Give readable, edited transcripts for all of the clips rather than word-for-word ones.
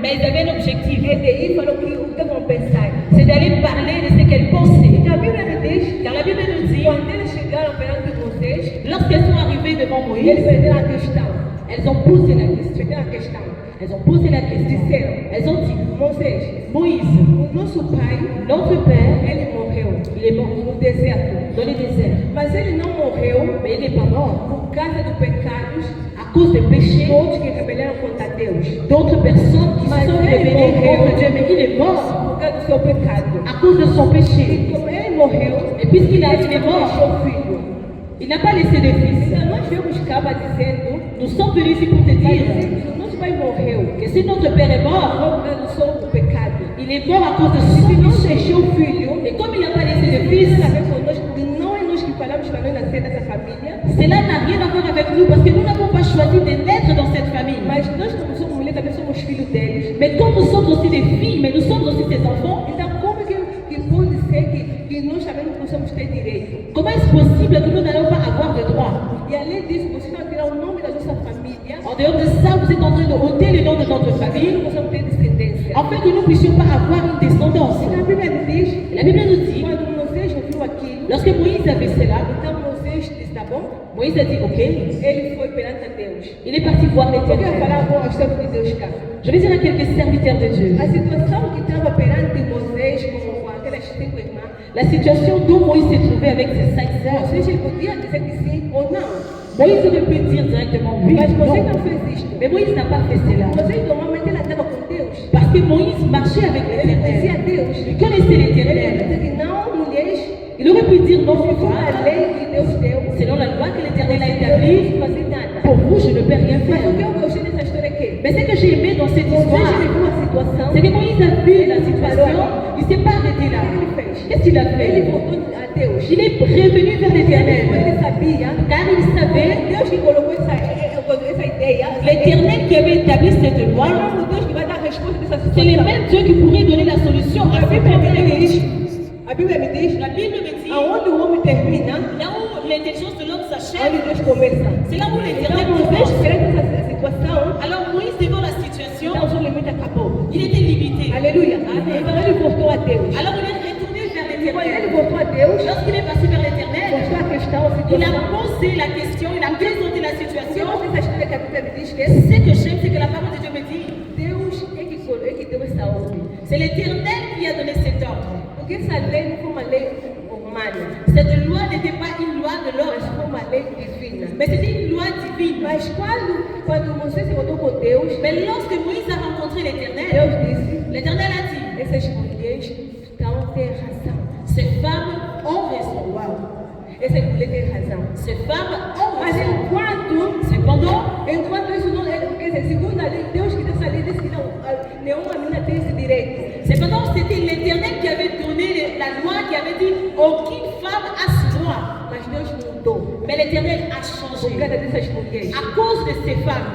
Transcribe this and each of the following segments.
Mais ils avaient un objectif. E daí falou que o que vão pensar. C'est d'aller parler de ce qu'elles pensaient. Então a Bíblia me diz, Car la Bible nous dit, quando eles chegaram perante Moisés, lorsqu'elles sont arrivées devant eles Moïse, perderam a questão. elles ont posé la question. Perderam a questão. Elles ont posé la question. Disseram, Elles ont dit, Moisés, Moïse, o nosso pai, notre père, ele morreu il est mort no deserto. dans le désert. Mas ele não morreu Mais il n'est pas mort por causa dos pecados à cause des péchés todos que rebelaram contra Deus. d'autres personnes qui se sont révélées contre Dieu. Mais il est mort Por causa do seu pecado. à cause de son E péché. como ele morreu, Et puisqu'il est ele mort, deixou o filho. il n'a pas laissé de fils. Então nós viemos cá dizendo, Nous sommes venus ici pour te dire que o nosso pai morreu que si notre père est mort, por causa do pecado. il est mort à cause de E son se não péché. deixou o filho, Et comme il n'a pas laissé de não fils, tem a ver conosco, porque não é nós que falamos para nós nascer nessa família, cela n'a rien à voir avec nous parce que nous n'avons pas choisi de naître dans cette famille. mas nós como somos mulheres também somos filhos deles. Mais comme nous sommes aussi des filles, mais nous sommes aussi ses enfants, Então como que pode ser que nós também não possamos ter direito? comment est-ce possible que nous n'allons pas avoir de droits? E além disso, vocês estão a tirar o nome da nossa família, En dehors de ça, vous êtes en train de ôter le nom de notre que famille não possamos ter descendência. afin que nous ne puissions pas avoir une descendance. Então a Bíblia diz, Et la Bible nous dit, quando Moisés ouviu aquilo, lorsque Moïse avait cela, então Moisés disse, tá bom? Moïse a dit, ok, Ele foi perante a Deus. il est parti voir Eu quero l'Éternel. falar agora aos servos de Deus cá. Je vais dire à quelques serviteurs de Dieu, A situação que estava perante Moisés com aquelas 5 irmãs, la situation dont Moïse s'est trouvé avec ses 5 sœurs. Moisés ele podia dizer que sim ou não. Moïse aurait pu dire directement oui, Mas Moisés non. não fez isto. Mais Moïse n'a pas fait cela. Moisés normalmente ele andava com Deus. Parce que Moïse marchait avec Ele conhecia l'Éternel. Deus. Il connaissait Ele l'Éternel. dizia que não, mulheres, Il aurait pu dire non, com a femme, lei que Deus deu, selon la loi que l'Éternel a não établie, fazer nada. pour vous, je ne peux rien Mas o que faire. eu gostei dessa história aqui? Mais ce que j'ai aimé dans cette Moisés histoire, ele viu a situação, c'est que Moïse a vu la situation, il ne s'est pas arrêté là. Qu'est-ce qu'il a ele fait? voltou a Deus. Il est revenu vers l'Éternel, Ele sabia, car il savait, Deus que colocou essa ideia, l'Éternel qui avait établi cette é loi, o mesmo Deus que vai dar a resposta dessa c'est le situação. même Dieu qui pourrait donner la solution à A ce Bíblia me problème. diz, a Bíblia me diz, La Bible me dit, aonde o homem termina, là où l'intelligence de l'homme onde s'achève, Deus começa. c'est là où Então l'Éternel Moisés commence. perante essa situação, Alors Moïse, devant la situation, então o seu limite acabou. il était limité. Aleluia. Amen. Então ele voltou a Deus. Alors il est retourné vers Quando ele l'Éternel. voltou a Deus, Lorsqu'il est passé vers l'Éternel, mostrou a questão, a il a situação. posé la question, il a présenté la O que eu situation. gosto dessa história que a Bíblia me diz que Ce que j'aime, c'est que la parole de Dieu me dit, Deus é que deu essa ordem. c'est l'Éternel qui a donné cet ordre. Porque essa lei não foi uma lei humana, Cette loi n'était pas une loi de mas l'homme, foi uma lei divina. mais c'était une loi divine. Mas quando Moisés se voltou com Deus, Mais lorsque Moïse a rencontré l'Éternel, Deus disse, l'Éternel a dit, essas mulheres estão ter razão. ces femmes ont raison. Uau! Essas mulheres têm razão. Ces femmes ont Mas raison. enquanto isso não é, quer dizer, segundo a lei, Deus que deu essa lei disse que não, nenhuma menina tem esse direito. Cependant, c'était l'Éternel qui avait donné la loi, qui avait dit, aucune femme a ce droit. Mas Deus mudou. Mais l'Éternel a Por changé. causa dessas mulheres. À cause de ces femmes,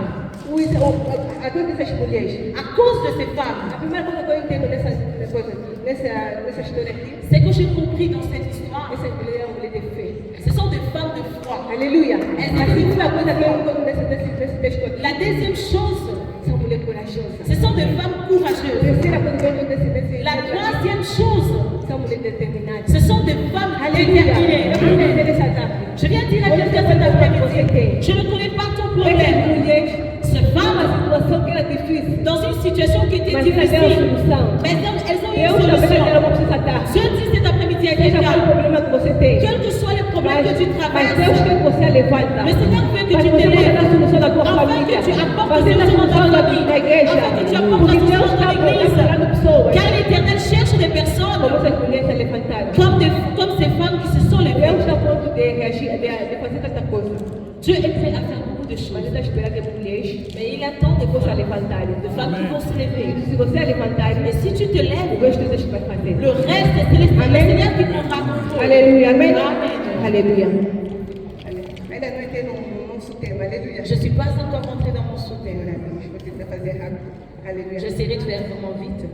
A causa dessas mulheres. à cause de ces femmes, A primeira coisa que eu entendo nessa história aqui, c'est que j'ai compris dans cette histoire, essas mulheres são mulheres de fé. ce sont des femmes de foi. Aleluia. Essa A é a segunda coisa que eu entendo nesse texto aqui, La deuxième chose, são mulheres corajosas. ce sont des femmes A courageuses. terceira coisa que eu entendo nesse La texto aqui, troisième chose, são mulheres determinadas. ce sont des femmes Aleluia. déterminées. Eu vou dizer essa data. Je viens dire à quelqu'un cet après-midi, je ne connais pas ton Essas problème. mulheres, Ces femmes, uma situação que era difícil, dans une situation qui était mas elas deram a difficile, solução. mais elles ont eu Deus une também vai dar solution. uma precisa dar. Je dis cet après-midi à Seja qual o quelqu'un, problema que você tem. quel que soit le problème que tu Mas traverses, Deus quer que você levanta. le Seigneur veut que Mas tu você te pode dar a lèves, solução da tua afin família. que tu apportes Fazer la a solution solução dans ta da famille, igreja. afin que tu apportes Porque la Deus solution está dans l'église. procurando pessoas. Car l'Éternel cherche des personnes Como essas mulheres se levantaram. comme ces femmes qui se sont Deus levées. está pronto de reagir, de fazer tanta coisa. Dieu est prêt à faire beaucoup de Mas choses, Ele está esperando que mulheres mais il attend des possam femmes, levantarem. de femmes qui vont se lever. Se você levantar, Et si tu te o lèves, resto Deus vai fazer. le reste, c'est le Amen. Seigneur qui prendra contrôle. Aleluia. Amém? Amen. Aleluia. Ainda não entrei no nosso tema. Aleluia. Je ne suis pas encore rentrée dans mon souterrain. Vou tentar fazer rápido. Aleluia. J'essaierai de faire vraiment vite.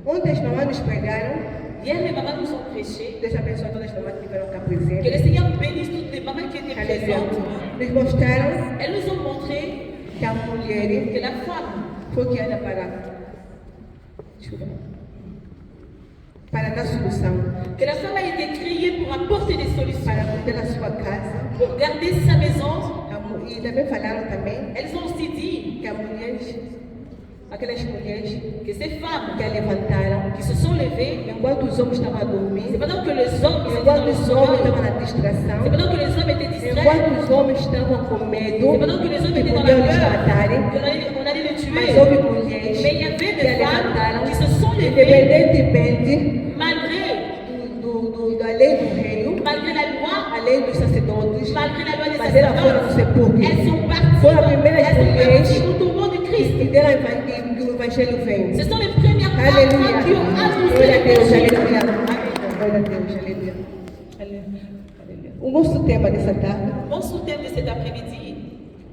Ontem as mamães nos pregaram. Hier, les mamans nous ont prêché. Deus abençoe todas as mamães que tiveram cá Que presentes. le Seigneur bénisse toutes les mamans qui étaient Aleluia. présentes. Nos mostraram Elles nous ont montré que a mulher que la femme foi criada para para dar solução, Que la femme a été créée pour apporter des solutions, para cuidar da sua casa. pour garder sa maison. E também falaram também Elles ont aussi dit que as mulheres, aquelas mulheres que ces femmes que levantaram, qui se sont levées, enquanto os homens estavam a c'est dormir, pendant que les hommes étaient dans enquanto le os homens sommeil, estavam na distração, c'est pendant que les hommes étaient distraits, enquanto os homens estavam com medo c'est pendant que les hommes que étaient dans la podiam lhes peur, matarem, qu'on allait les tuer. mas houve mulheres Mais il y avait que des femmes levantaram, qui se sont levées independentemente malgré da lei do reino, malgré la loi, a lei dos sacerdotes, malgré la loi des mas elas foram no sacerdotes. sepulcro. Elles sont parties, Foram as primeiras elles sont mulheres parties au tombeau de Christ. que deram que o evangelho veio. Ce sont les premières femmes Aleluia. qui ont annoncé Glória a Deus, l'évangile. aleluia. Glória a Deus, aleluia. Aleluia. O nosso tema dessa tarde Mon sous-thème de cet après-midi,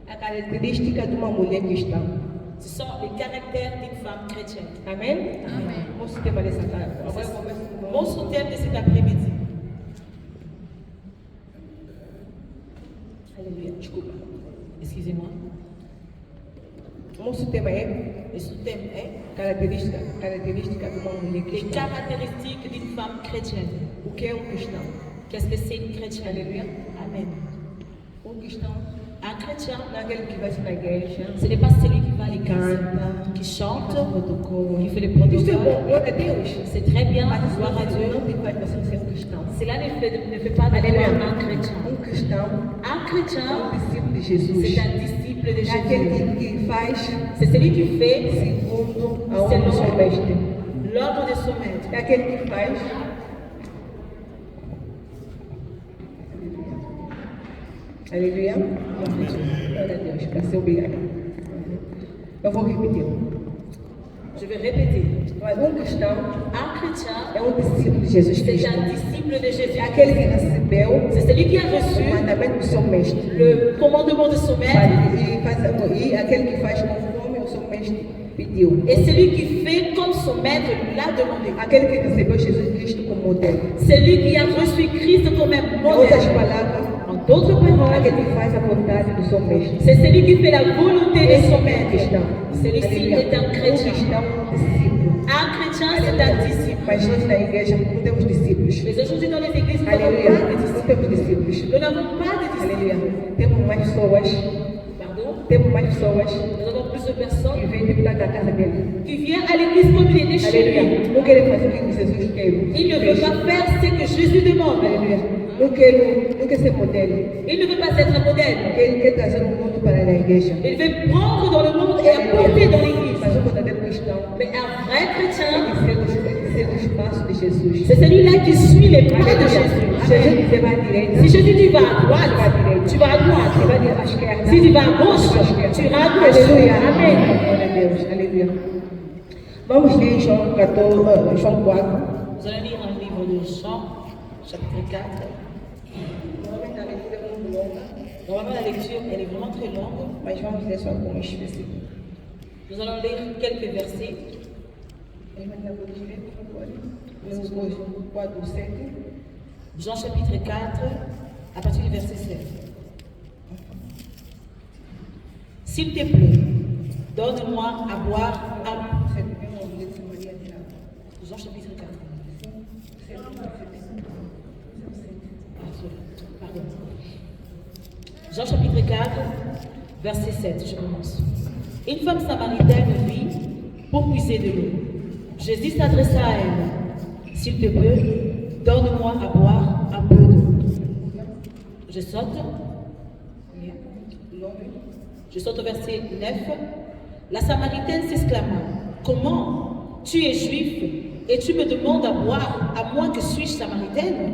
é a característica de uma mulher cristã. ce sont les caractères d'une femme chrétienne. Amém? Amém. O nosso tema dessa tarde. Agora eu começo com Mon sous-thème de cet après-midi. Aleluia, desculpa. Excusez-moi. O nosso tema é Le sous-thème est característica de uma mulher les cristã. caractéristiques d'une femme chrétienne. O que é um cristão? Qu'est-ce que c'est une chrétienne? Alléluia. Amen. Um cristão Un chrétien, não é aquele que vai na igreja, ce n'est pas celui qui va à l'église, canta, qui chante, faz protocolo. qui fait les Isso é protocoles. bom, glória a Deus. C'est très bien, Mas gloire à Dieu. não te faz você ser um cristão. Cela ne fait pas de Alléluia. toi un chrétien. Um cristão Un é chrétien, um discípulo de Jesus. c'est un disciple de É aquele Jésus. que faz C'est celui qui fait segundo a ordem do seu mestre. l'ordre de son maître. É aquele que faz. Aleluia. Glória a Deus. Para ser obrigado. Eu vou repetir. Je vais répéter. Mas um cristão Un chrétien, é um discípulo de Jesus c'est Cristo. un disciple de Jésus. É aquele que recebeu C'est celui qui a o reçu mandamento do seu mestre. le commandement de son maître E aquele que faz conforme o seu mestre pediu. et celui qui fait comme son maître l'a demandé. Aquele que recebeu Jesus Cristo como modelo. Celui qui a reçu Christ comme un Em outras modèle. palavras, En d'autres paroles, aquele que faz a vontade do seu mestre. c'est celui qui fait la volonté de Esse son é um maître. cristão. Celui-ci Aleluia. est un chrétien. Cristão é um discípulo. Un chrétien, c'est un disciple. Mas nós na igreja não temos discípulos. Mais aujourd'hui, dans les églises, nous n'avons Aleluia. pas de Não disciples. temos discípulos. Nous n'avons pas de disciples. Aleluia. Temos mais pessoas. Pardon. Temos mais pessoas Nous avons plus de que personnes vêm tentar na casa dele. qui viennent à l'église comme il était chez lui. Aleluia. Não querem fazer o que Jesus quer. Il ne veut pas faire ce que Jésus demande. Aleluia. Não quer ser modelo. Il ne veut pas être un modèle. Ele quer trazer o mundo para a igreja. Il veut prendre dans le monde et apporter dans l'église. Mas o verdadeiro cristão Mais un vrai chrétien, tem que ser dos passos de Jesus. c'est celui-là qui suit les pas de Aleluia. Jésus. Se Jesus dizer vai à direita, Si Jésus dit va à droite, vai à direita. tu vas à Se droite. vai à esquerda, Si tu vas à gauche, vai à esquerda. tu iras à gauche. Aleluia. Amen. Glória a Deus. Aleluia. Vamos ler João 14, João 4. Nous allons lire un livre de Jean, chapitre 4. Normalmente a leitura é muito longa, Normalement, la lecture, elle est vraiment très longue. mas vamos ler só alguns versículos. Nous allons lire quelques versets. Irmã, pode ler, por favor? Lemos hoje 4, 7. Jean, chapitre 4, à partir du verset 7. S'il te plaît, donne-moi à boire un... Jean, chapitre 4. Pardon. Jean chapitre 4, verset 7, je commence. Une femme samaritaine vit pour puiser de l'eau. Jésus s'adressa à elle. S'il te plaît, donne-moi à boire un peu d'eau. Je saute. Je saute au verset 9. La Samaritaine s'exclama. Comment? Tu es juif et tu me demandes à boire, à moi que suis-je Samaritaine?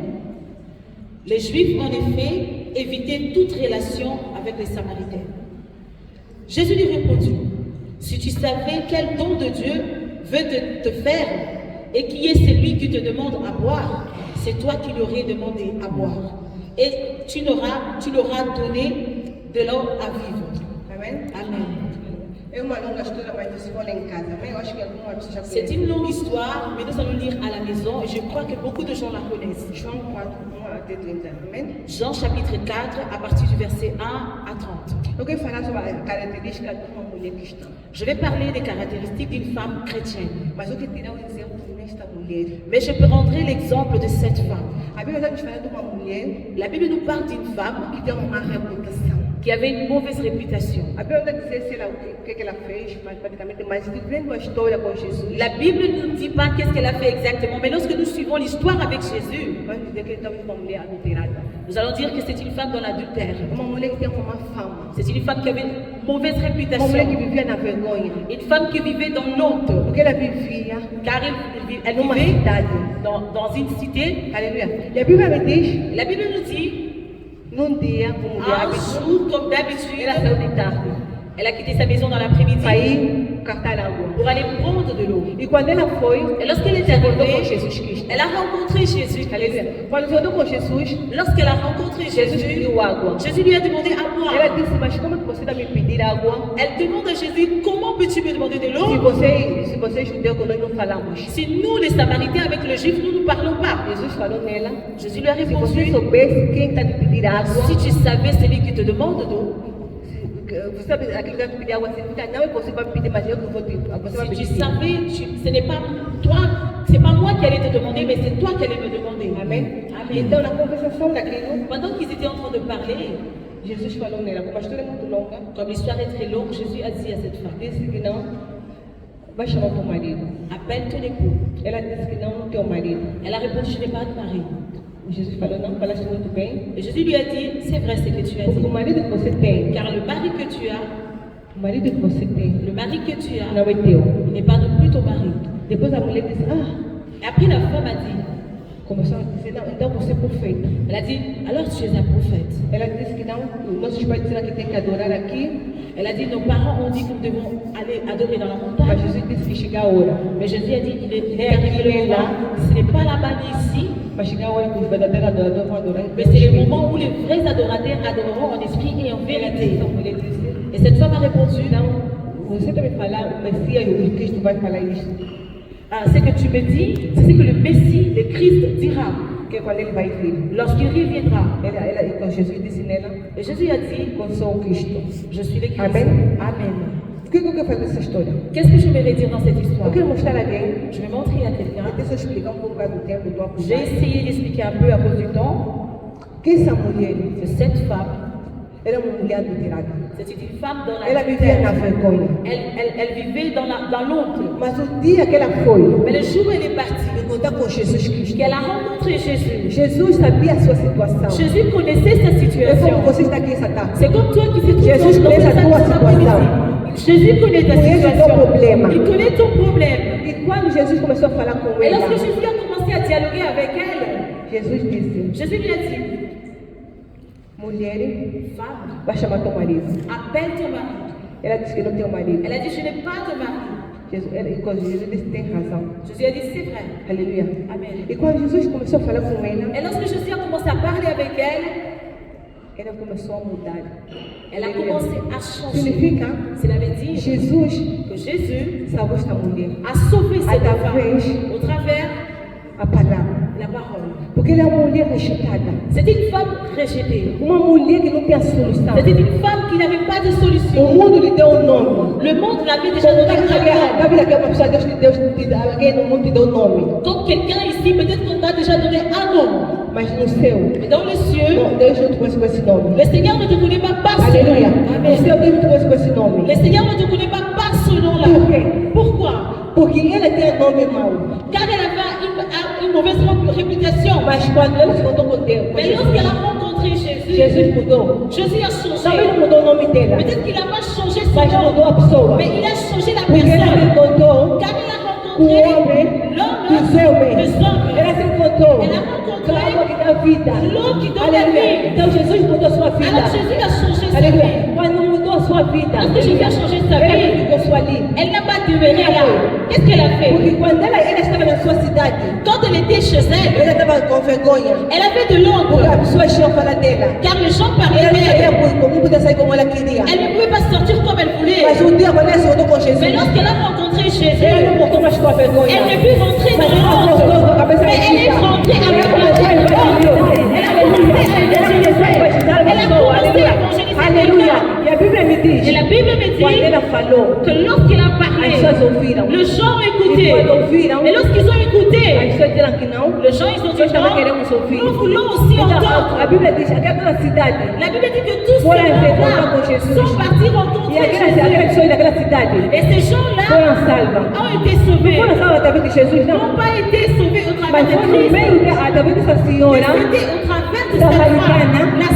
Les Juifs, en effet, évitaient toute relation avec les Samaritains. Jésus lui répondit, si tu savais quel don de Dieu veut te faire et qui est celui qui te demande à boire, c'est toi qui l'aurais demandé à boire. Et tu l'auras donné de l'eau à vivre. Amém? Amen. É uma longa história, mas você fala em casa. Mas eu acho que alguma pessoa já C'est conhece. une longue histoire, mais nous allons lire à la maison et je crois que beaucoup de gens la connaissent. João 4, 1 até 30. Amém? Jean chapitre 4 à partir du verset 1 à 30. Eu quero falar sobre a característica de uma mulher cristã. Je vais parler des caractéristiques d'une femme chrétienne. Mas eu quero tirar o exemplo nesta mulher. Mais je prendrai l'exemple de cette femme. A Bíblia está nos falando de uma mulher La Bible nous parle d'une femme que tem uma reputação. qui avait une mauvaise réputation. A Bíblia não dizer se ela, o que ela fez, mas praticamente, mas vivendo a história com Jesus, La Bible ne nous dit pas qu'est-ce qu'elle a fait exactement, mais lorsque nous suivons l'histoire avec Jésus, vamos dizer que talvez uma mulher adulterada. nous allons dire que c'est une femme dans l'adultère. Uma mulher que tem uma fama. C'est une femme qui avait une mauvaise Uma mulher que réputation. vivia na vergonha. Une femme qui vivait dans l'honte, Porque ela vivia car elle numa vivait cidade. dans une cité. Aleluia. E a Bíblia me diz, La Bible nous dit, num dia, como mulher, un jour comme d'habitude, ela saiu de tarde elle a quitté sa maison dans l'après-midi para ir catar água. pour aller prendre de l'eau. E quando ela foi, Et lorsqu'elle est encontrou com arrivée, Jesus Cristo. elle a rencontré Jésus. Aleluia. Quando se encontrou com Jesus, Lorsqu'elle a rencontré Jesus Jésus, pediu água. Jésus lui a demandé à Ela boire. disse, mas como que você vai me pedir água? Elle demande à Jésus, comment peux-tu me demander de Se l'eau você é judeu, que nós não falamos. si nous, les Samaritains, avec le Juif, nous ne parlons pas? Jesus falou nela, Jésus lui a se você répondu, soubesse quem está te pedir água, si tu savais celui qui te demande d'eau, você sabe aquele que vai te pedir água, você fica, não é você vai me pedir, mas eu que vou te, você vai si tu pedir. savais, ce n'est pas toi, c'est pas moi qui allais te demander, mais c'est toi qui allais me demander. Amém? Amém. Então, na conversação daquilo, Pendant qu'ils étaient en train de parler, Jesus falou nela, como a história é muito longa, comme l'histoire est très longue, Jésus a dit à cette femme, disse que não, vai chamar teu marido. appelle ton époux. Ela disse que não tem o marido. Elle a répondu, je n'ai pas de mari. Jesus falou, não, falaste muito bem, Et Jésus lui a dit, c'est vrai ce que tu as porque o dit. marido que você tem, Car le mari que tu as, o marido que você tem, le mari que tu as, não é teu. il n'est pas non plus ton mari. Depois a mulher disse, Et après la femme a dit, começou a dizer, não, então você é profeta. elle a dit, alors tu es un prophète. Ela disse que não, nossos pais disseram que tem que adorar aqui, Elle a dit, nos parents ont dit que nous devons aller adorer dans la mas montagne. Jesus disse que chega a hora. Mais Jésus a dit, il est arrivé le moment, ce n'est pas là-bas ni ici, Vai chegar a hora que os verdadeiros adoradores vão adorar em mais Deus c'est le Espírito. moment où les vrais adorateurs adoreront en esprit et en Ela vérité. disse, a mulher disse, Et cette femme a répondu, não, você também falar, o Messias, o Cristo vai falar isso. ah, ce que tu me dis, c'est ce que le Messie, le Christ, dira Que quando ele vai vir. lorsqu'il reviendra. Então Jesus disse nela, Et Jésus a dit, eu sou o Cristo. je suis le Christ. Amen. Amen. O que eu quero fazer nessa história? Qu'est-ce que je vais dire dans cette histoire? Eu quero mostrar a alguém, Je vais montrer à quelqu'un. deixa eu explicar um pouco do tempo, do tempo. J'ai essayé d'expliquer un peu à cause du temps Que essa mulher que cette femme, era uma mulher adulterada. c'était une femme dans la Ela vivia na vergonha. elle vivait dans l'honte. Mas o dia que ela foi Mais le jour où elle est partie, encontrar com Jesus Cristo, qu'elle a rencontré Jésus, Jesus sabia a sua situação. Jésus connaissait sa É como situation. você está aqui essa tarde. C'est comme toi qui fais tout Jésus dans connaît cette ta situation. Jésus connaît ta Conhece o teu situation. problema. Il connaît ton problème. E quando Jesus começou a falar com Et ela, lorsque Jésus a commencé à dialoguer avec elle, Jesus disse, Jésus lui a dit, mulher, femme, vai chamar teu marido. appelle ton mari. Ela disse que não tem o marido. Elle a dit, je n'ai pas de mari. E quando Jesus disse, tem razão. Jésus a dit, c'est vrai. Aleluia. Amen. E quando Jesus começou a falar com ela, Et lorsque Jésus a commencé à parler avec elle, ela começou a mudar. elle a commencé à changer. Significa, Cela veut dire Jesus que Jésus salvou esta mulher. a sauvé cette Através femme au travers a palavra. de la parole. Porque ela é uma mulher rejeitada. C'était une femme rejetée. Uma mulher que não tem a solução. C'était une femme qui n'avait pas de O solution. mundo lhe deu um nome. Le monde l'avait déjà donné un nom. Davi aqui é uma pessoa, Deus te dá, alguém no mundo te deu um nome. Comme quelqu'un ici, peut-être qu'on t'a déjà donné un nom. Mas no céu, Mais dans les cieux, não, Deus não te conhece com esse nome. le Seigneur ne te connaît pas par ce Aleluia. nom. No Amen. céu, Deus não te conhece com esse nome. Le Seigneur ne te connaît pas par ce nom-là. Por quê? Pourquoi? Porque ela tem nome mau. Car elle avait une mauvaise réputation. Mas quando ela se encontrou com Deus, com Mais Jesus, lorsqu'elle a rencontré Jésus, Jesus mudou. Jésus a Também não changé. mudou o nome dela, Peut-être qu'il n'a pas changé son mas nom, mudou a pessoa. mais il a changé la Porque ela se personne. encontrou Car elle a com o rencontré homem l'homme dos homens. des hommes. Ela se encontrou Ela com a água que dá vida. l'eau qui donne la Aleluia. vie. Então Jesus mudou a sua vida. Alors Jésus a changé sa Aleluia. vie. Quando mudou a sua vida, Lorsque Jésus a changé sa ela não vie, ficou só ali. elle n'a pas demeuré là. Qu'est-ce qu'elle a fait? Porque quando ela estava na sua cidade, Quand elle était chez elle, ela estava com vergonha. elle avait de Porque l'ombre. as pessoas tinham falar dela. Car les gens parlaient Ela não d'elle. sabia como podia sair como ela queria. Elle ne pouvait pas sortir comme elle voulait. Mas um dia quando ela se encontrou com Jesus, Mais lorsqu'elle a rencontré Jésus, ela não voltou mais com a vergonha. elle ne put rentrer Mas dans ela l'autre. voltou com a cabeça Mais elle est erguida. rentrée avec Ela la começou a tête haute. evangelizar. Elle a commencé à évangéliser. Elle a commencé à évangéliser Aleluia. quelqu'un. E a Bíblia me diz, Et la Bible me quando dit ela falou, que lorsqu'il a as parlé, pessoas ouviram. les gens ont E écouté. quando ouviram, Et lorsqu'ils ont as écouté, pessoas disseram que não. les gens ils ont dit Nós também non, queremos ouvir. nous voulons aussi Então, a entendre. Bíblia diz que aquela cidade, La Bible dit que tous Foram ces se encontrar gens-là com Jesus. sont partis e rencontrer aquelas Jésus. pessoas daquela cidade Et ces gens-là foram salvas. ont été sauvés. Foram salvas através de Jesus, não. N'ont pas été sauvés au Mas travers de foi no Christ. meio através dessa Mais senhora c'était au travers de La cette femme, Samaritana, la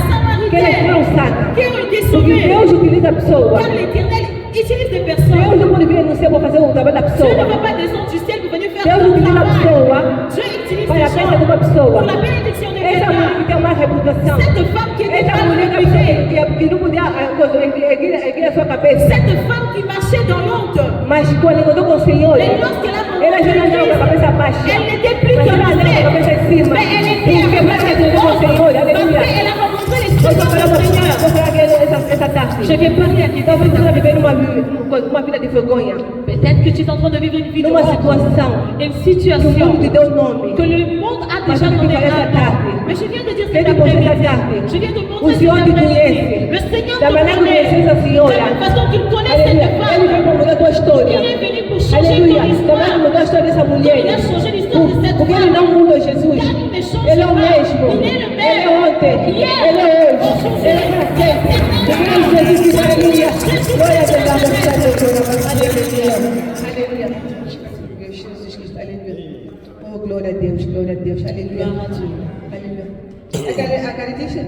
que elas foram Samaritaine, salvas. qui ont été Porque sauvés. Deus utiliza a pessoa. Car l'Éternel utilise des Deus personnes. não pode vir no céu para fazer o trabalho da Dieu ne pessoa. va pas descendre du ciel pour venir faire Deus son utiliza a travail. pessoa Dieu utilise para a ces bênção de gens uma pessoa. pour la bénédiction de Essa mulher que quelqu'un. tem uma reputação. Cette femme qui était Essa mal mulher réputée. que não podia erguer a sua cabeça. Cette femme qui marchait dans l'honte. Mas quando encontrou com o Senhor, Mais lorsqu'elle a ela já não rencontré andava com a Christ, cabeça baixa. elle n'était plus Mas que ela andava com a cabeça em cima. mais elle était Porque avec mais la ela tête encontrou com o haute. Senhor. Parce Aleluia. qu'elle a rencontré Hoje l'Esprit eu de vou Seigneur. falar essa tarde. Je vais parler à quelqu'un. Talvez você está vivendo uma vida de vergonha. Peut-être que tu es en train de vivre une vie de Numa honte. situação Une que o situation mundo te deu nome. que le monde a Mas déjà eu donné vim falar un essa nom. tarde. Mais je viens de dire Quem cet te conhece essa après-midi. tarde? Je viens de O montrer cet Senhor te après-midi. conhece. Le Seigneur Da te maneira que connaît. conheces a De senhora. la même façon qu'il connaît Aleluia. cette Ele veio femme. para mudar a tua história. Il est venu pour changer Aleluia. ton Também histoire. mudou a história dessa mulher. Il a changé l'histoire de cette Porque ele femme. não muda Jesus. Car il ne change Ele é o pas. mesmo. Il est le Ele même. é ontem. Hier. Ele é hoje. Aujourd'hui. Ele é para sempre. Porque Jesus diz aleluia. Glória a Deus. Aleluia. Aleluia. Jesus Cristo. Aleluia. Oh, glória a Deus. Glória a Deus. Aleluia. Gloire à Dieu. Aleluia.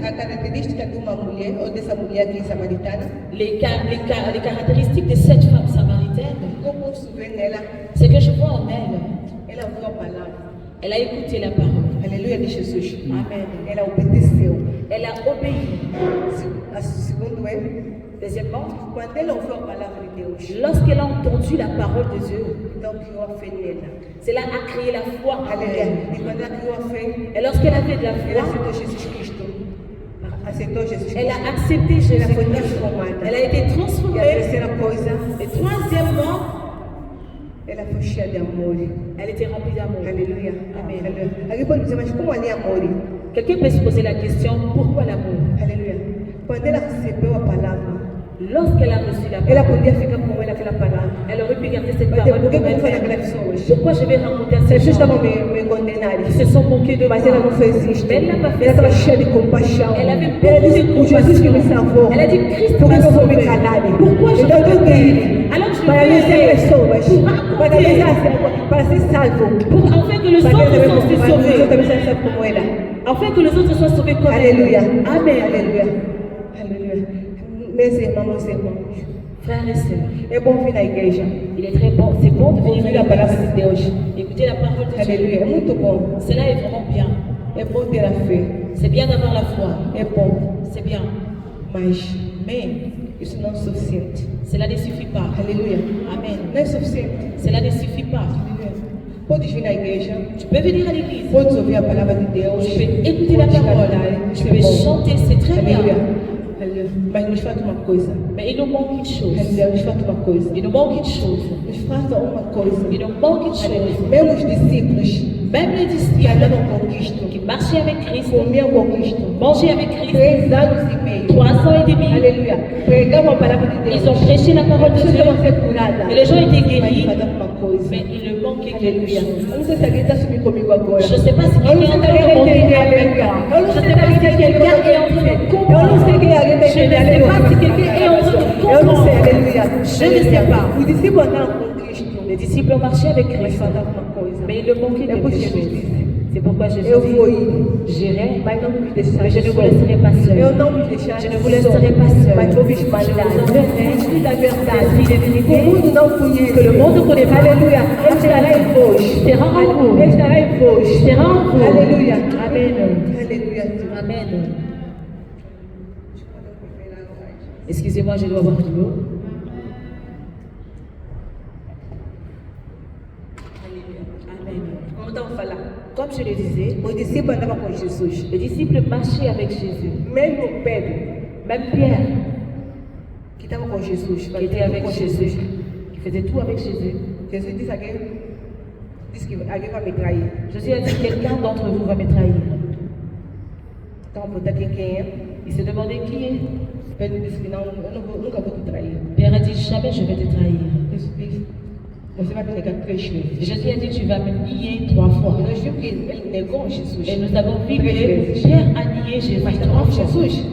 A característica de uma mulher, ou dessa mulher aqui samaritana, Les caractéristiques de cette femme samaritaine, como posso ver nela, c'est que je vois en elle, ela ouviu a palavra. elle a écouté la parole. Aleluia de Jesus. Amen. Ela obedeceu. Elle a obéi. Segundo é, Deuxièmement, quando ela ouviu a palavra de Deus, lorsqu'elle a entendu la parole de Dieu, então criou a fé nela. cela a créé la foi en Aleluia. elle. E quando ela criou a fé, Et lorsqu'elle avait de la ela foi, aceitou Jesus Cristo. Aceitou Jesus elle Cristo. a accepté Ela Jésus. foi transformada. Elle a été E a transformée. terceira coisa, Et troisièmement, ela foi cheia de amor. elle était remplie d'amour. Aleluia. Amen. Aleluia. Alguém pode dizer, mas como ali é amor? Quelqu'un peut se poser la question, pourquoi l'amour? Aleluia. Quando ela recebeu a palavra, Lorsqu'elle a reçu la ela parole, podia ficar com ela aquela palavra. elle aurait pu garder cette Mas parole por que pour eu vou fazer elle. aquelas pessoas? Pourquoi je vais rencontrer As ces pessoas gens estavam me condenando. qui se sont moqués de moi? Mas ela não fez isso. Mais elle n'a pas fait Ela estava ça. cheia de compaixão. Elle avait Ela beaucoup disse, de o Jesus que me compassion. salvou. Elle a dit, Christ Por que m'a eu vou me sauvé. calar? Pourquoi je Então eu dois tenho que taire? ir. Alors je Para vais vencer aller pessoas. pour Para raconter, para ser salvo. pour afin que les Para que autres eu soient aussi também sauvés. seja salvo como ela. Afin que les autres soient sauvés comme elle. Aleluia. Amen. Aleluia. Aleluia. Meus irmãos, meus irmãos. Frères et sœurs, É bom vir na igreja. il est très bon, c'est bon de venir Ouvir a à palavra l'église. de Deus. Écouter la parole de Dieu. Aleluia. É muito bom. Cela est vraiment bien. É bom ter a fé. C'est bien d'avoir la foi. É bom. C'est bien. Mas Mais isso não é suficiente. cela ne suffit pas. Aleluia. Amen. Não é suficiente. Cela ne suffit pas. Aleluia. Podes vir na igreja. Tu peux venir à l'église. Podes ouvir a palavra de Deus. Tu peux écouter la Podes parole. cantar. Tu Isso é peux bom. chanter, c'est très Aleluia. bien. Aleluia. Mas nos falta uma coisa. Mais il nous manque une chose. Aleluia. Nos falta uma coisa. Il nous manque une chose. Nos falta uma coisa. Il nous manque une chose. Mesmo os discípulos Même les que disciples andavam com Cristo, qui marchaient avec Christ, comiam com Cristo, mangeaient avec Christ 3 anos e meio. 3 ans et demi. Aleluia. Pregavam a palavra de Deus. Ils ont prêché la parole de Pessoas Dieu. estavam sendo curadas. Et les gens étaient Mas guéris. faltava uma coisa. Mais il leur manquait quelque Aleluia. chose. Eu não sei se alguém está subindo comigo agora. Je ne sais pas si Eu não quelqu'un sei est se en train de alguém monter está avec entendendo. moi. Eu não Je ne sei sais se pas alguém si está quelqu'un est en train de entendendo. Eu não comprendre. sei quem alguém está Je ne sais entendendo. pas si quelqu'un est en train de Eu não sei, comprendre. aleluia. Je ne sais pas. Os discípulos andavam com Cristo, Les disciples ont marché avec mas Christ. faltava uma coisa. Mais il leur manquait É por quelque isso que chose. Jesus disse, C'est pourquoi Jésus eu vou dit, ir, j'irai, mas não me deixar mais je ne vous só. laisserai pas Eu seul. não me deixar Je ne vous só, laisserai pas seul. mas vou me Je espalhar. vous enverrai O Espírito da verdade, l'esprit de que o vérité mundo não conhece. que le monde ne connaît pas. Aleluia. Ele estará em vós. Sera en vous. Ele estará em vós. Sera en vous. Aleluia. Amen. Aleluia. Amen. Excusez-moi, je dois boire de l'eau. Amen. Como estava falando? Comme je le disais, Os discípulos andavam com Jesus. les disciples marchaient avec Jésus. Mesmo Pedro, Même Pierre, que estava com Jesus, qui était avec Jésus, qui faisait tout avec Jésus. Jesus disse que alguém vai me trair. Jésus a dit, quelqu'un d'entre vous va me trahir. Então, perguntar quem é. Il s'est demandé qui est. Pedro disse que não, nunca vou te trair. Pierre a dit, jamais je vais te trahir. Jesus disse, você vai me negar 3 vezes. Jésus a dit, tu vas me nier 3 fois. E nós vimos que ele negou Jesus. Et nous avons vu 3 que vezes. Pierre a nié Jésus Mas 3 estava com fois. Jesus.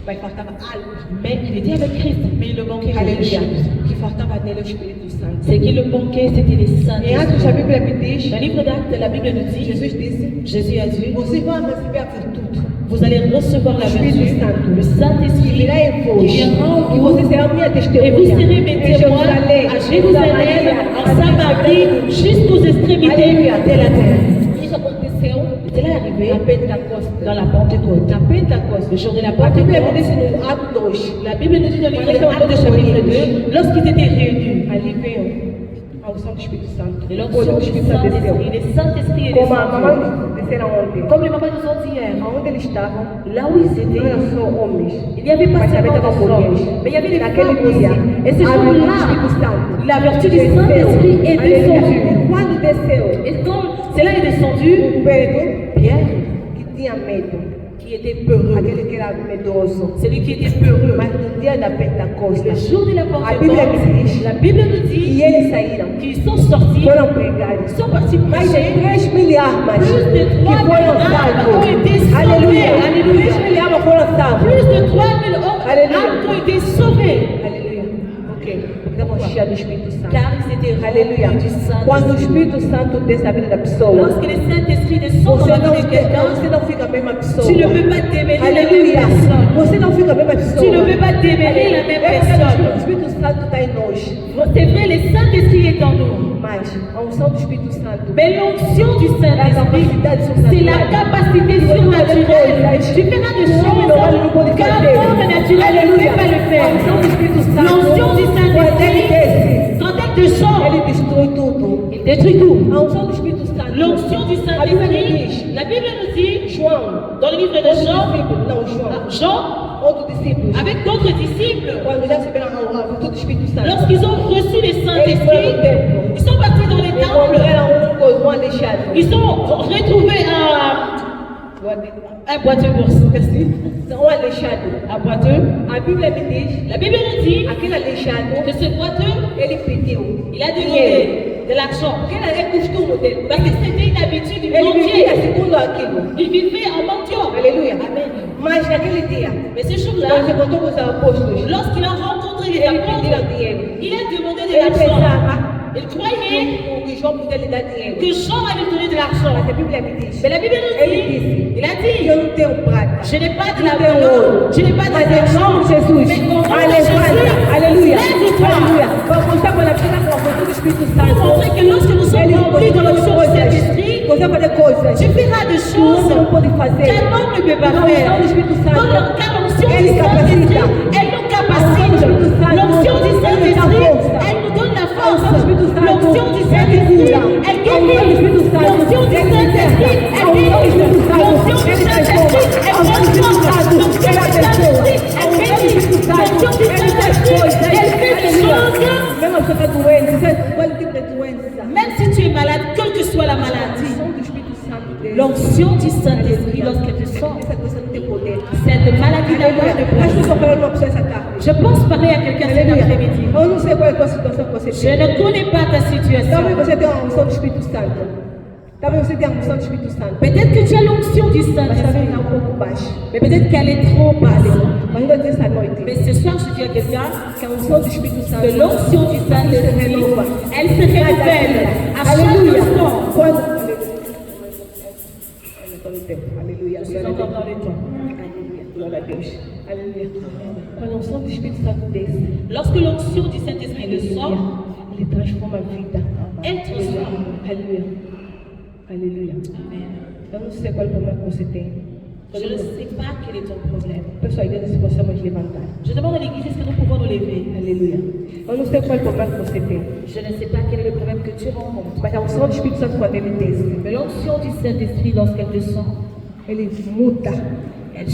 Mas faltava algo. Mais il était avec Christ, mais il le manquait quelque Aleluia. chose. Que faltava nele o Espírito Santo. Ce qui le manquait, c'était les saints. Em Atos, a Bíblia me diz, Dans le livre d'Actes, la Bible nous dit, Jesus disse, Jésus a dit, vocês vão receber a virtude. vous allez recevoir la Espírito vertu, Santo. le Saint-Esprit Que virá em vós. qui viendra en E vous. você será minha Et vous testemunha. serez mes Em témoins Jerusalém, à Jérusalem, en Samarie, jusqu'aux extrémités Aleluia. de la terre. Isso aconteceu, cela est arrivé Na Pentecoste. dans la Pentecôte. Na Pentecoste. Le jour de la A Bíblia me Pentecôte, diz no Atos 2. la Bible nous dit dans le livre Quando d'Actes estavam chapitre todos 2, lorsqu'ils étaient réunis, Ali veio a unção do Espírito Santo. et Quando l'onction o du Espírito Santo desceu. Saint-Esprit, le Saint-Esprit est Como a descendu. mamãe desceram ontem. Comme les mamans nous ont dit hier, Aonde eles estavam, là où ils não étaient, eram só homens. il n'y avait pas Mas também seulement estavam des hommes, mulheres. mais il y avait des Naquele femmes aussi. dia, Et ces a virtude do jours-là, Espírito Santo la vertu du desceu. Saint-Esprit est Aleluia. descendue. E quando desceu, Et comme cela est descendu, o Pedro, Pierre, que tinha medo, qui était peureux, aquele que era medoso, celui qui était peureux, mas no dia da Pentecoste, le jour de la a Bíblia me Pentecôte, diz la Bible nous que dit eles saíram, qu'ils sont sortis, foram pregados. ils sont partis Mais prêcher. 3.000 armas Plus de que 3 000 foram armes ont été salvos. sauvées. Aleluia. Aleluia. 3.000 armas foram salvos. Plus de 3 000 hommes Aleluia. ont été sauvés. Aleluia. Ok. Porque estavam cheios do Espírito Santo. Car ils étaient Aleluia. remplis du Quando o Saint-Esprit. Espírito Santo desce a vida da pessoa, Lorsque le Saint-Esprit descend dans você la não, vie de quelqu'un, você não fica a mesma pessoa. tu ne peux pas démêler la même Aleluia. personne. Você não fica a mesma pessoa. Tu ne peux pas démêler la même É porque personne. o Espírito Santo está em nós. C'est vrai, le Saint-Esprit est en nous. Mas a unção do Espírito Santo Mais l'onction du Saint-Esprit, c'est la capacité surnaturelle. Tu feras des choses qu'un homme naturel ne peut pas le faire. L'onction du Saint-Esprit, quand elle descend, ele destrói tudo. il détruit tout. A unção do Espírito Santo. L'onction du Saint-Esprit, la Bible nous dit, João, dans le livre de Jean, não, João, Jean, outro discípulo, avec d'autres disciples, quando já receberam a virtude do Espírito Santo, lorsqu'ils ont reçu le eles foram Saint-Esprit, no templo. ils sont partis dans les Encontraram temples, um aleijado. ils ont retrouvé un boiteux, merci, Um aleijado. un boiteux. A Bíblia me diz, La Bible nous dit aquele aleijado, que ce boiteux, ele pediu. il a demandé de l'argent. Porque era costume dele. Parce que c'était une habitude du Ele vivia mendier. segundo aquilo. Il vivait en mendiant. Aleluia. Amen. Mas naquele dia, Mais ce quando jour-là, se encontrou com os apóstolos, lorsqu'il a rencontré les ele pediu apôtres, dinheiro. il a demandé de Ele l'argent. pensava Il croyait que João podia lhe dar dinheiro. que Jean allait lui donner de l'argent. Mas a Bíblia me diz, Mais la Bible nous ele dit, disse, il a que dit, eu não tenho prata. je n'ai pas de Não la tenho valeur, ouro. je n'ai pas Mas em d'argent. nome de Jesus, Mais au nom de aleluia, Jésus, aleluia, lève-toi. aleluia. Vamos mostrar quando a pessoa com a virtude do Espírito Pour Santo. montrer que lorsque nous sommes Ele remplis de l'onction du coisas, Saint-Esprit, você vai fazer coisas tu feras des que o choses homem não pode fazer. qu'un homme ne peut pas A faire. unção do Espírito Santo, Car l'onction ele du Saint-Esprit, capacita. elle nous capacite. L'onction du Saint-Esprit, elle nous donne la force. L'onction du Saint-Esprit, elle guérit. L'onction du Saint-Esprit, elle guérit. L'onction du Saint-Esprit, elle transforme. L'onction du Saint-Esprit, elle bénit. L'onction du Saint-Esprit, elle fait des choses. Mesmo você está doente, qual tipo de doença? Même si tu es malade, quelle que soit la maladie, A unção do Espírito Santo dele. l'onction du Saint-Esprit, lorsqu'elle te sort, Essa doença não tem poder. cette maladie n'a pas de Aleluia. Acho que place. estou falando uma pessoa essa tarde. Je pense parler à quelqu'un cet après-midi. Eu não sei qual é a tua situação que você Je tem. ne connais pas ta Talvez situation. você tenha uma unção do Espírito Santo. Talvez você tenha uma unção do Espírito Santo. Peut-être que tu as l'onction du Mas talvez Saint-Esprit, está um pouco baixo. mais peut-être qu'elle est trop basse. Mas ainda diz essa noite Mais ce soir, je dis à quelqu'un que a unção do Espírito Santo que l'onction du Saint-Esprit, elle se révèle à chaque Aleluia. instant. Quando... Aleluia. Je suis encore dans les temps. Aleluia. Glória a Deus. Aleluia. Quando a unção do Espírito Santo desce, Lorsque l'onction du Saint-Esprit descend, ele transforma a vida. elle transforme. Aleluia. Aleluia. Eu não sei qual é o problema que você tem. Je ne sais pas quel est ton problème. Peço à igreja se possamos levantar. Je demande à l'église, est-ce que nous pouvons nous lever? Aleluia. Eu não sei qual é o problema que você tem. Je ne sais pas quel est le problème que tu rencontres. Mas a unção do Espírito Santo, quando ele desce, Mais l'onction du Saint-Esprit, lorsqu'elle descend, ele muda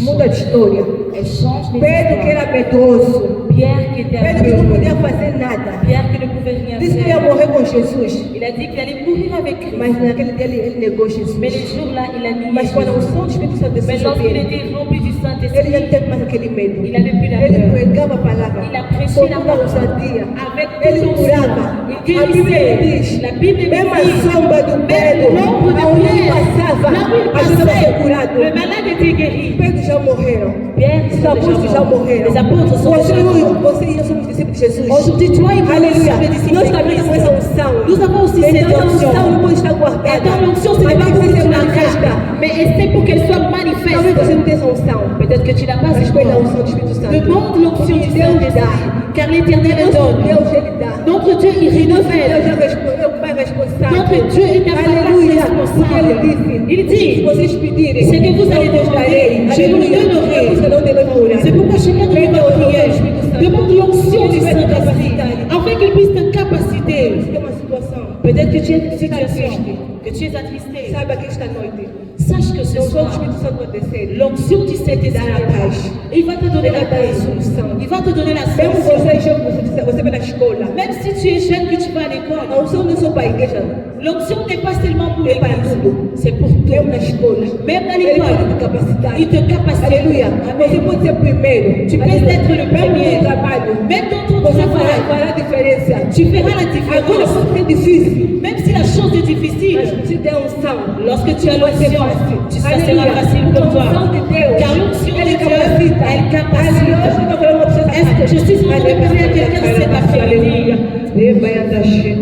muda de história. Elle change les Pedro que histoires. era medroso, Pierre qui était Pedro que não aveugle. podia fazer nada, Pierre qui ne pouvait rien disse que ia faire. morrer com Jesus, Il a dit qu'il allait mourir avec Christ. mas naquele dia ele negou Jesus. Mais les jours-là, il a nié. Mas quando a Jésus. unção do Espírito Santo Mais desceu sobre lorsqu'il ele, était rempli du ele já não Saint-Esprit, teve mais aquele medo. il n'avait plus la Ele peur. pregava a palavra Il a prêché com la toda a parole ousadia. avec Ele toute curava. l'onction. A Il Bíblia guérissait. diz, La Bible mesmo a dit, sombra do Pedro, même l'ombre de aonde ele Pierre, passava, là où il a gente passait, estava curado. le malade était guéri. Pedro já morreram. Pierre, Os apóstolos já morreram. Les apôtres sont Você déjà morts. você e eu somos discípulos de Jesus. Aujourd'hui, toi et moi, nous Aleluia. sommes les disciples Nós de também temos Christ. essa unção. Nous avons aussi cette Então, essa unção onction. não pode estar guardada. Et dans l'onction, ce n'est Mas pas tem pour que que ser tu la manifesta. gardes, mais c'est pour qu'elle soit Talvez você manifeste. não tenha essa unção. Peut-être que tu n'as pas Mas cette pela onction. unção do Espírito Santo. Demande l'onction du Porque Deus dá. Saint-Esprit, car l'Éternel le donne. Deus ele dá. Notre Dieu, il Deus renouvelle. já respondeu, o Pai responsável. Notre Dieu est un papa Aleluia. Porque ele responsable. disse, Il dit, se vocês pedirem, ce que vous allez eu vos darei. demander, je vous le Aleluia. donnerai. Por isso que não devemos orar. c'est pourquoi chacun de Pede nous a unção do prière. Espírito Santo. Demande l'onction du Ele vai te Saint-Esprit, capacitar. afin qu'il puisse te capaciter. Tem uma situação. Peut-être que tu es dans une Fica situation, triste. que tu es attristé. Saiba que esta noite, Sache que ce a unção do soir, Espírito Santo vai descer. l'onction du Saint-Esprit, Dará a paz. il va te donner Ele la vai dar a paix. solução. Il va te donner la Mesmo solution. você é jovem, você vai na escola. Même si tu es jeune, que tu vas à A l'école, unção não é só para a igreja. l'onction n'est pas seulement pour É para l'église, tudo. c'est pour Mesmo tout. na escola. Même à Ele l'école, pode te capacitar. il te capacite. Aleluia. Você Amen. pode ser primeiro. Tu peux Aleluia. être le Mesmo premier. no trabalho. Même dans ton Você travail, fará a diferença. tu feras la Agora différence. pode ser difícil. Même si la chose est difficile, Mas se der unção, lorsque tu as vai ser l'onction, fácil. ça sera Aleluia. facile Porque a pour toi. unção de Deus, Car l'onction de ele Dieu, capacita. elle Aleluia. capacite. Eu estou falando uma pessoa Est-ce que je suis en train de parler à quelqu'un cet après-midi?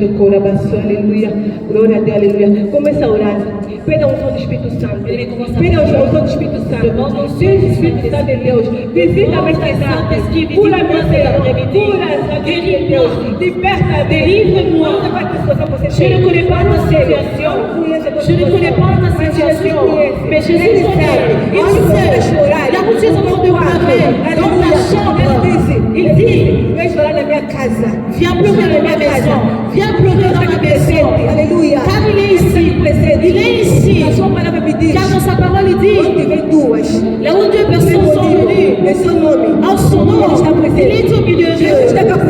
Aleluia. Glória a Deus, aleluia. Começa a orar. Pede a unção do Espírito Santo. Pede a unção do Espírito Santo. Diz o Espírito Santo de Deus. Visita-me estas áreas. Cura-me, Senhor. Cura, Santo de Deus. Liberta-me. Délivre-moi. Não sei qual é a situação que você Je tem. ne connais pas Eu ta não sei. situation. Eu não conheço a tua Je ne connais pas ta Mas Jesus situation. conhece. Mais Jésus Ele connaît. sabe. Il Onde você vai sait. chorar? Là où tu es en train de pleurer, dans ta chambre, il dit, Vem chorar na minha casa. viens pleurer dans ma maison. Viens pleurer dans ma maison. Aleluia. Car il est ici. Il est ici. A sua palavra me diz. Car dans sa parole, il dit, Onde vem duas. là où deux personnes sont venues, Em seu nome. en son nom, il est au milieu Jesus está d'eux. com a